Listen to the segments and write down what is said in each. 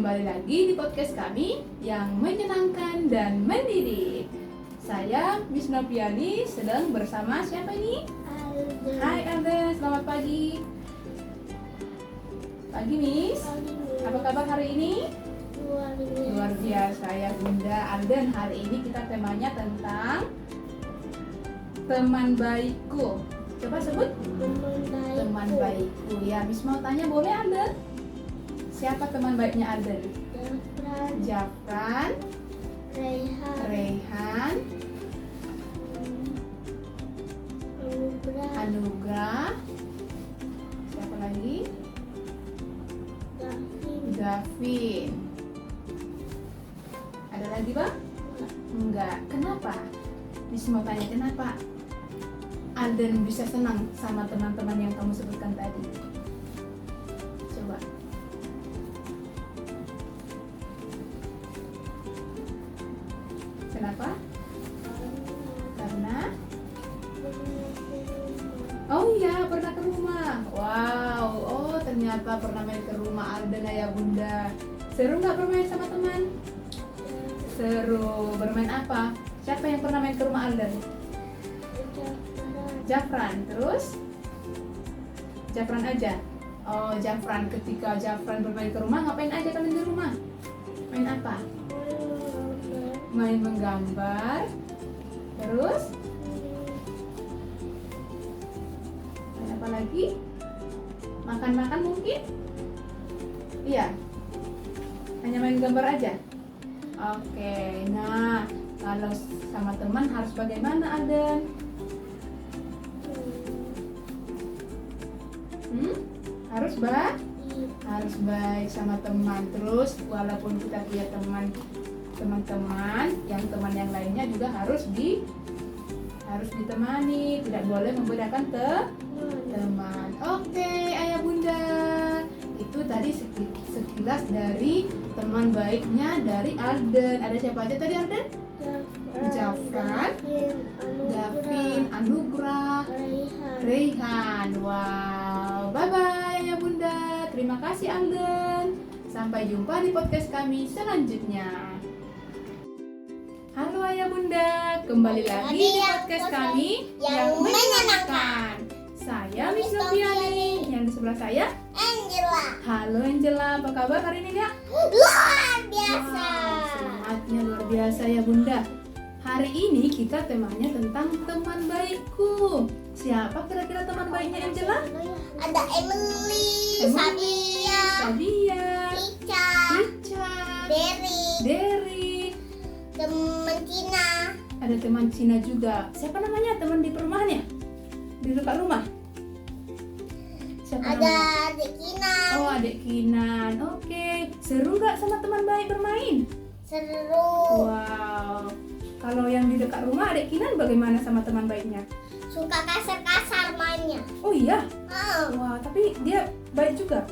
kembali lagi di podcast kami yang menyenangkan dan mendidik. Saya Miss Noviani sedang bersama siapa ini? Alden. Hai Alden, selamat pagi. Pagi Miss, apa kabar hari ini? Luar biasa ya Bunda. Alden, hari ini kita temanya tentang teman baikku. Coba sebut teman baikku. Ya, Miss mau tanya boleh Alden? Siapa teman baiknya Alden? Jafran, Rehan, Anugrah, siapa lagi? Gavin. Ada lagi Bang? Enggak. Kenapa? Miss mau tanya kenapa Alden bisa senang sama teman-teman yang kamu sebutkan tadi? Coba. Kenapa? Karena oh iya, pernah ke rumah. Wow, oh ternyata pernah main ke rumah Alden ya Bunda. Seru nggak bermain sama teman? Seru. Bermain apa? Siapa yang pernah main ke rumah Alden? Jafran. Terus? Jafran aja. Oh, Jafran. Ketika Jafran bermain ke rumah, ngapain aja kalian di rumah? Main apa? Main menggambar. Terus? Main apa lagi? Makan-makan mungkin? Iya. Hanya main gambar aja? Oke, nah kalau sama teman harus bagaimana Alden? Harus baik sama teman. Terus walaupun kita punya teman-teman, yang lainnya juga harus ditemani, tidak boleh membedakan teman. Oke, ayah bunda, itu tadi sekilas dari teman baiknya dari Alden. Ada siapa aja tadi Alden? Jafran, Gavin, Anugrah, Rehan. Wow, bye bye ayah bunda. Terima kasih Alden. Sampai jumpa di podcast kami selanjutnya. Halo ayah bunda, kembali lagi di podcast kami yang menyenangkan. Saya Miss Noviani, yang di sebelah saya Angela. Halo Angela, apa kabar hari ini ya? Luar biasa. Wow, semangatnya luar biasa ya bunda. Hari ini kita temanya tentang teman baikku. Siapa kira-kira teman baiknya Angela? Ada Emily, Sabia, Ica, Derry. teman Cina. Ada teman Cina juga. Siapa namanya teman di perumahan ya? Di dekat rumah? Siapa Ada namanya? adik Kinan. Oh, adik Kinan. Oke. Seru nggak sama teman baik bermain? Seru. Wow. Kalau yang di dekat rumah adik Kinan bagaimana sama teman baiknya? Suka kasar-kasar mainnya. Oh iya. Oh, Wah, tapi dia baik juga.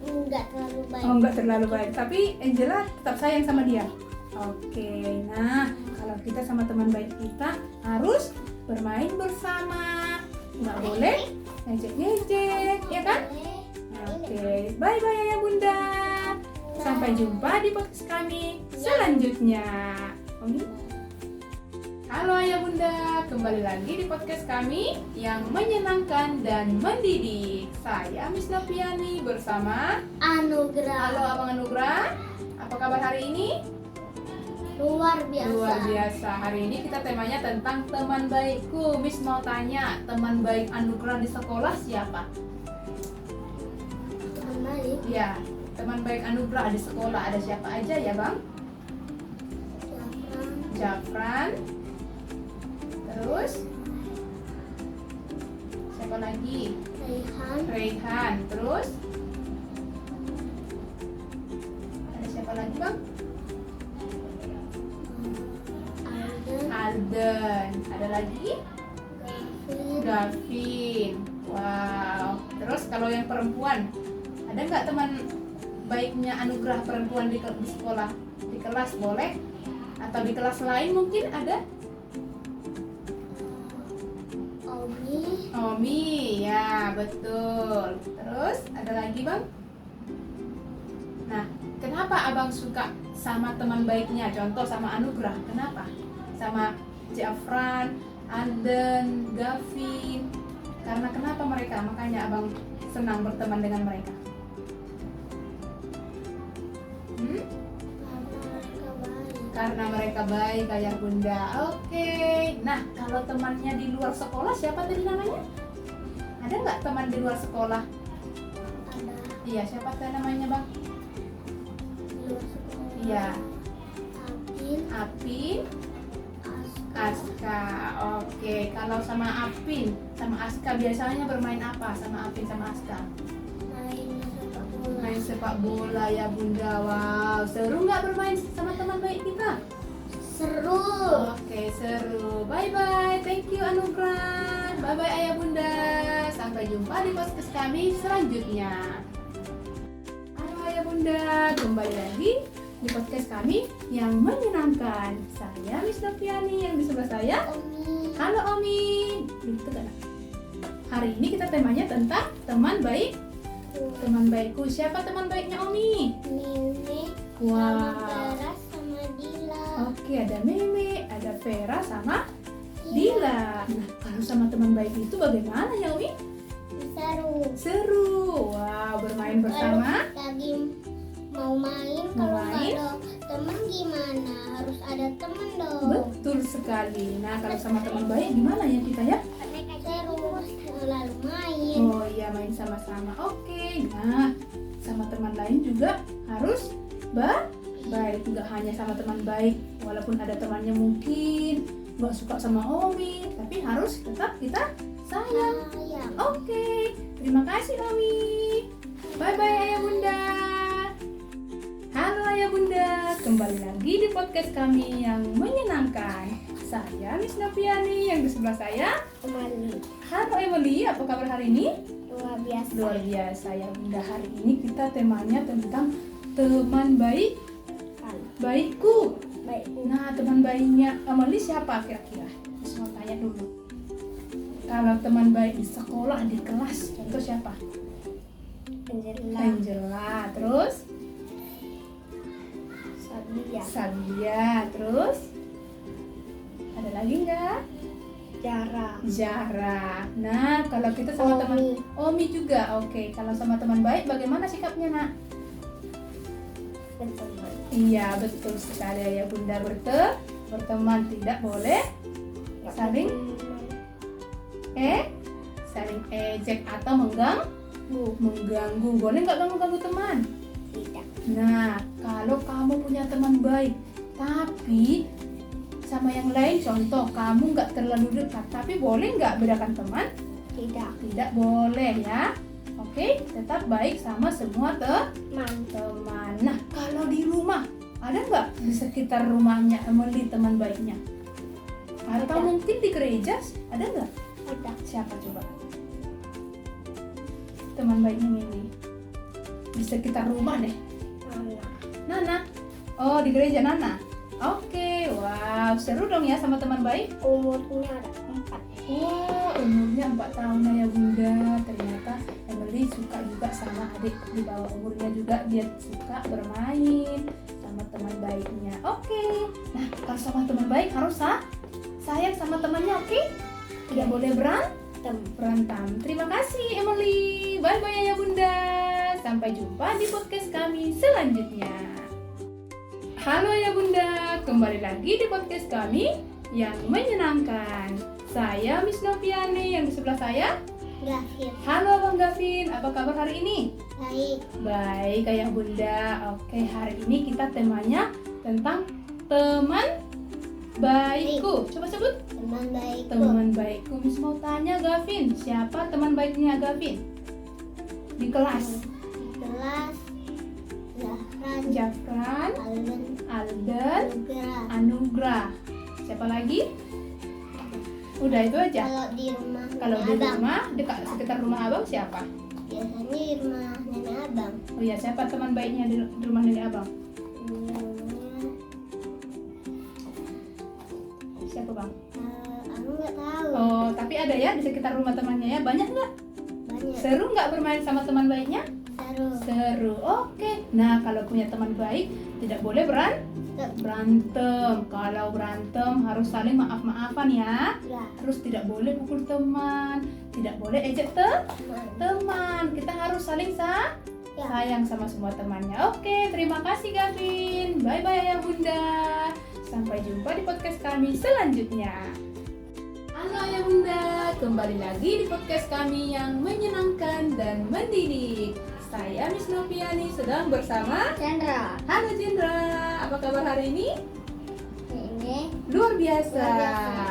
enggak terlalu baik. Oh, enggak terlalu baik. Tapi Angela tetap sayang sama dia. Oke. Nah, kalau kita sama teman baik kita harus bermain bersama. Nggak boleh ngejek-ngejek, ya kan? Oke. Bye-bye ayah bunda. Sampai jumpa di podcast kami selanjutnya. Halo ayah bunda, kembali lagi di podcast kami yang menyenangkan dan mendidik. Saya Miss Noviani bersama Anugrah. Halo Abang Anugrah. Apa kabar hari ini? Luar biasa. Luar biasa. Hari ini kita temanya tentang teman baikku. Miss mau tanya, teman baik Anugrah di sekolah siapa? Teman baik. Ya, teman baik Anugrah di sekolah ada siapa aja ya Bang? Jafran. Terus siapa lagi? Rehan. Terus ada siapa lagi Bang? Alden. Ada lagi? Gavin. Wow. Terus kalau yang perempuan, ada nggak teman baiknya Anugrah perempuan di sekolah? Di kelas boleh? Atau di kelas lain mungkin ada? Omi, ya betul. Terus ada lagi Bang? Nah, kenapa Kenapa abang suka sama teman baiknya? Contoh sama Anugrah, kenapa? Sama Jafran, Alden, Gavin. Karena kenapa mereka? Makanya abang senang berteman dengan mereka. Karena mereka baik ayah bunda. Oke. Nah, kalau temannya di luar sekolah siapa tadi namanya? Ada nggak teman di luar sekolah? Ada Iya, siapa tadi namanya bang? luar sekolah. Iya. Apin, Apin, Aska, Aska. Oke, kalau sama Apin, sama Aska biasanya bermain apa? Sama Apin sama Aska? main sepak bola. Main sepak bola ya bunda. Wow, seru nggak bermain sama teman baik kita? Seru. Oke, seru. Bye bye. Thank you Anugrah. Bye bye ayah bunda. Sampai jumpa di podcast kami selanjutnya. Halo ayah bunda, kembali lagi di podcast kami yang menyenangkan. Saya Miss Noviani, yang di sebelah saya. Omi, Halo Omi. Gitu kan? Hari ini kita temanya tentang teman baik. Teman baikku. Siapa teman baiknya Omi? Mimi, sama Wow. Vera, sama Dila. Oke, ada Meme, ada Vera sama Dila. Nah, kalau sama teman baik itu bagaimana ya Omi? Seru. Seru. Wow, bermain bersama. Kalau lagi mau main, Mau kalau nggak main? ada teman gimana? Harus ada teman dong. Betul sekali. Nah, kalau sama teman baik gimana ya kita ya? Seru, selalu main. Oh iya, main sama-sama. Oke. Nah, sama teman lain juga harus baik. Nggak hanya sama teman baik. Walaupun ada temannya mungkin nggak suka sama Omi, tapi harus tetap kita sayang. Sayang. Oke, terima kasih Omi. Bye bye ayah bunda. Halo ayah bunda, kembali lagi di podcast kami yang menyenangkan. Saya Miss Noviani, yang di sebelah saya. Kembali. Halo Emily, apa kabar hari ini? Luar biasa. Luar biasa ya bunda. Hari ini kita temanya tentang teman baikku. Baik. Nah, teman baiknya Emily siapa kira-kira? Terus mau tanya dulu. Kalau teman baik di sekolah, di kelas, contoh siapa? Angela, terus Sabia, terus ada lagi nggak? Zara. Nah, kalau kita sama teman Omi juga, oke. Kalau sama teman baik, bagaimana sikapnya nak? Iya, betul sekali ya bunda. Berteman tidak boleh saling saling ejek atau mengganggu. Boleh nggak ganggu teman? Tidak. Nah, kalau kamu punya teman baik, tapi sama yang lain, contoh kamu nggak terlalu dekat, tapi boleh nggak bedakan teman? Tidak. Tidak boleh ya. Oke, tetap baik sama semua teman. Nah, kalau di rumah, ada nggak di sekitar rumahnya Emily teman baiknya? Atau Ada. mungkin di gereja, ada nggak? Ada. Siapa coba? Teman baiknya Mimi. Di sekitar rumah deh. Nana. Oh, di gereja Nana. Oke, wow, seru dong ya sama teman baik. Umurnya ada 4. Wow, umurnya 4 tahun ya bunda. Ternyata Emily suka juga sama adik di bawah umurnya juga. Dia suka bermain sama teman baiknya. Oke. Nah, kalau sama teman baik harus sayang sama temannya, oke? Tidak boleh berantem. Terima kasih Emily. Bye bye ya bunda. Sampai jumpa di podcast kami selanjutnya. Halo ya bunda, kembali lagi di podcast kami yang menyenangkan. Saya Miss Noviani, yang di sebelah saya. Gavin. Halo Bang Gavin, apa kabar hari ini? Baik. Baik ayah bunda. Oke, hari ini kita temanya tentang teman baikku. Coba sebut. Teman baikku. Teman baikku. Miss mau tanya Gavin, siapa teman baiknya Gavin? Di kelas. Di kelas. Jafran, Alden, Nugrah. Anugrah. Siapa lagi? Udah itu aja. Kalau di abang. rumah, dekat sekitar rumah abang siapa? Biasanya di rumah nenek abang. Oh iya, siapa teman baiknya di rumah nenek abang? Namanya, Siapa bang? aku nggak tahu. Oh, tapi ada ya di sekitar rumah temannya ya. Banyak nggak? Banyak. Seru nggak bermain sama teman baiknya? Seru. Seru. Oke. Nah, kalau punya teman baik tidak boleh berantem. Kalau berantem harus saling maaf-maafan ya. Ya. Terus tidak boleh pukul teman, tidak boleh ejek teman. Kita harus saling sayang sama semua temannya. Oke, terima kasih Gavin. Bye bye Ayah Bunda. Sampai jumpa di podcast kami selanjutnya. Halo Ayah Bunda, kembali lagi di podcast kami yang menyenangkan dan mendidik. Saya Miss Noviani sedang bersama Chandra. Halo Chandra, apa kabar hari ini? Ini Luar biasa. Luar biasa.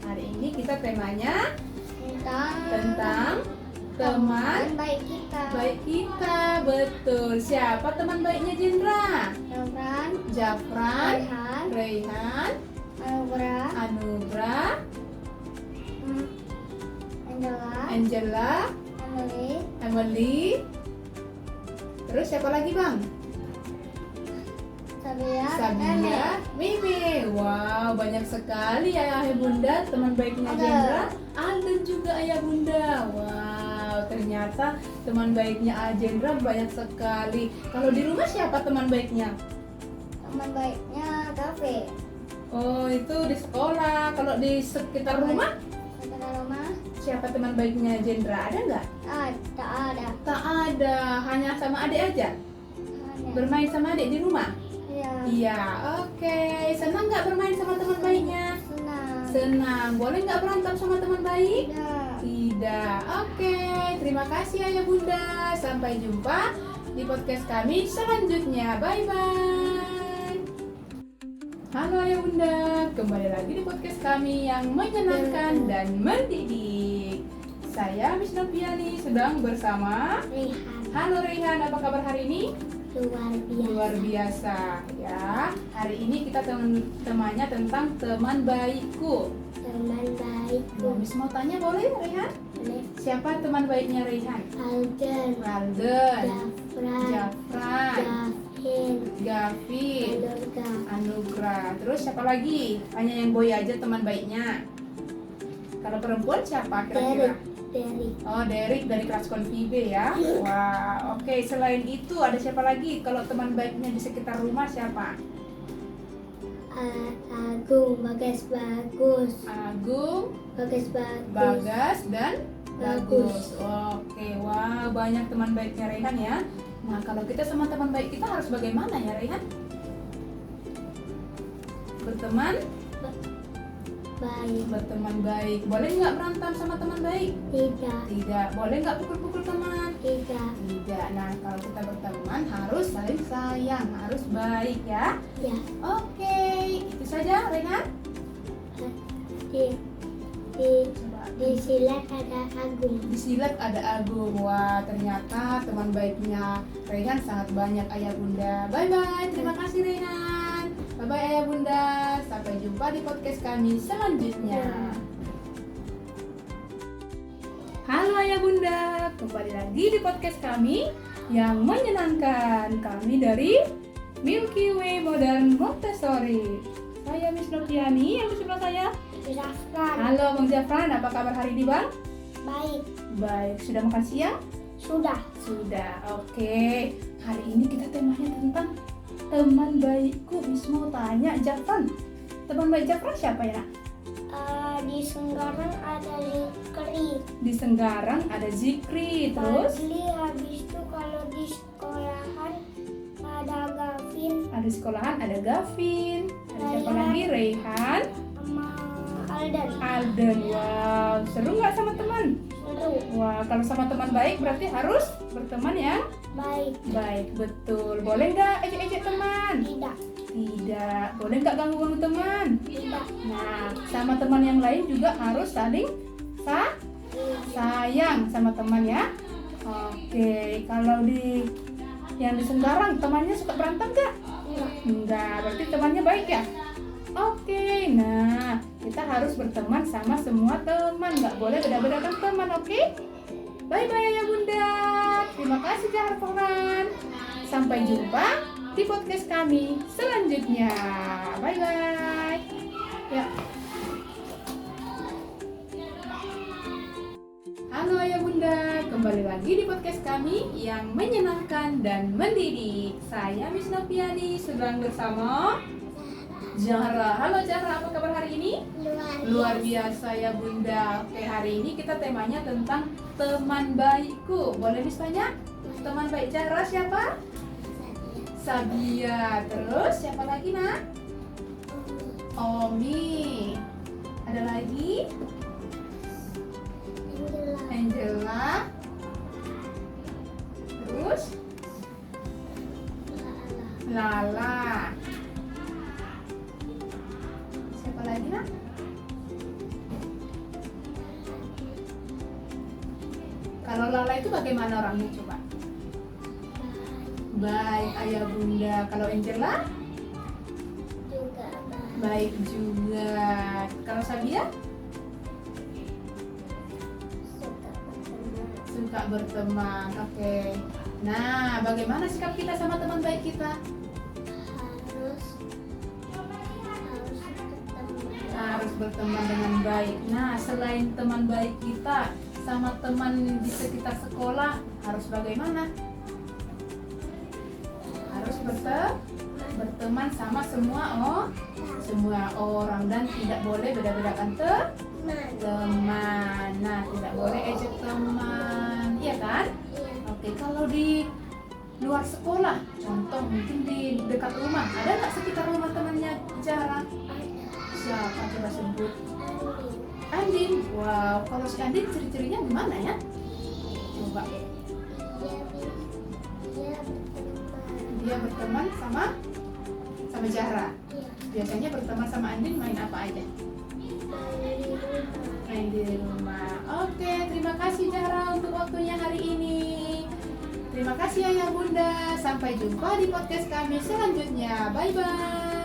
Hari ini kita temanya tentang tentang teman baik kita. baik kita. Betul. Siapa teman baiknya Chandra? Jafran, Rehan, Raihan, Anugrah, Anugrah, Angela, Angela, Emily, Emily. Terus siapa lagi Bang? Sabia, Mimi. Wow, banyak sekali ya Ayah Bunda teman baiknya Ada. Chandra. Alden juga Ayah Bunda. Wow, ternyata teman baiknya Chandra banyak sekali. Kalau di rumah siapa teman baiknya? teman baiknya Gavi. Oh, itu di sekolah. Kalau di sekitar rumah Sekitar rumah siapa teman baiknya Chandra? Ada nggak? tak ada. Tak ada, hanya sama adik aja. Hanya. Bermain sama adik di rumah? Ya. Iya, oke. Senang nggak bermain sama teman baiknya? Senang. Senang. Boleh nggak berantem sama teman baik? Tidak. Tidak. Oke, terima kasih Ayah Bunda. Sampai jumpa di podcast kami selanjutnya. Bye-bye. Halo Ayah Bunda, kembali lagi di podcast kami yang menyenangkan dan mendidik. Saya Miss Noviani sedang bersama Rehan. Halo Rehan, apa kabar hari ini? Luar biasa. Ya. Hari ini kita temanya tentang teman baikku. Teman baikku. Miss mau tanya boleh Rehan? Boleh. Siapa teman baiknya Rehan? Alden, Alden, Jafran, Jafran, Gavin, Gavin, Anugrah, Anugrah. Terus siapa lagi? Hanya yang boy aja teman baiknya. Kalau perempuan siapa kira-kira? Derek, Oh, Derek dari kelas Konvibe ya. Wah, oke. Selain itu ada siapa lagi? Kalau teman baiknya di sekitar rumah siapa? Agung, Bagas Bagus, Agung, Bagas Bagus, Bagas, dan Bagus. Oke, wah banyak teman baiknya Rehan ya. Nah, kalau kita sama teman baik kita harus bagaimana ya Rehan? Berteman baik. Boleh nggak berantem sama teman baik? Tidak, Tidak. Boleh nggak pukul-pukul teman? tidak, Tidak. Nah, kalau kita berteman harus saling sayang, harus baik ya. ya, Oke, itu saja Rehan. di Coba. di silat ada Agung. Di silat ada Agung. Wah, ternyata teman baiknya Rehan sangat banyak Ayah Bunda. Bye bye. Terima kasih Rehan. Bye bye Ayah Bunda. Sampai jumpa di podcast kami selanjutnya. Halo Ayah Bunda, kembali lagi di podcast kami yang menyenangkan. Kami dari Milky Way Modern Montessori. Saya Miss Noviani, yang di sebelah saya. Jafran, Halo Bang Jafran, apa kabar hari ini Bang? baik, Baik, sudah makan siang? sudah. Sudah, oke. Hari ini kita temanya tentang teman baikku. Miss mau tanya Jafran, teman baik Jafran siapa ya? Di Senggarang ada Zikri. Di Senggarang ada Zikri, terus Habis itu kalau di sekolahan ada Gavin ada sekolahan ada Gavin, ada siapa Raihan. lagi? Raihan, sama Alden. Alden. Wow, seru nggak sama teman? Seru, Wah, kalau sama teman baik berarti harus berteman yang baik, baik, betul. Boleh nggak ejek-ejek teman? tidak, Tidak. Boleh nggak ganggu-ganggu teman? tidak, Nah, sama teman yang lain juga harus saling sayang sama teman ya. Oke, kalau yang di Senggarang temannya suka berantem nggak? tidak. Enggak, berarti temannya baik ya? Oke, nah kita harus berteman sama semua teman, nggak boleh beda-bedakan teman, oke? Bye-bye Ayah Bunda. Terima kasih Jafran. Sampai jumpa di podcast kami selanjutnya. Bye-bye. Ya. Halo Ayah Bunda, kembali kembali lagi di podcast kami yang menyenangkan dan mendidik. Saya Miss Noviani, sedang bersama Zahra. Halo Zahra, apa kabar hari ini? Luar biasa ya Bunda. Oke, hari ini kita temanya tentang teman baikku. Boleh Miss tanya? Teman baik Zahra siapa? Sabia. Terus siapa lagi nak? Omi. Ada lagi? Angela. Terus Lala. Siapa lagi nak? Kalau Lala itu bagaimana orangnya coba? Baik ayah bunda. Kalau Angela? Juga Baik juga. Kalau Sabia? Suka berteman. Oke. Nah, bagaimana sikap kita sama teman baik kita? Harus berteman dengan baik. Nah, selain teman baik kita sama teman di sekitar sekolah, harus bagaimana? Harus berteman sama semua orang dan tidak boleh beda-bedakan teman. Nah, tidak boleh ejek teman, iya kan? Oke, kalau di luar sekolah, contoh mungkin di dekat rumah, ada nggak sekitar rumah temannya Zahra? Siapa coba sebut? Andin. Wow, kalau si Andin ciri-cirinya gimana ya? Coba. Dia berteman sama Zahra. Biasanya berteman sama Andin main apa aja? Main di rumah. Oke, terima kasih Zahra untuk waktunya hari ini. Terima kasih Ayah Bunda. Sampai jumpa di podcast kami selanjutnya. Bye bye.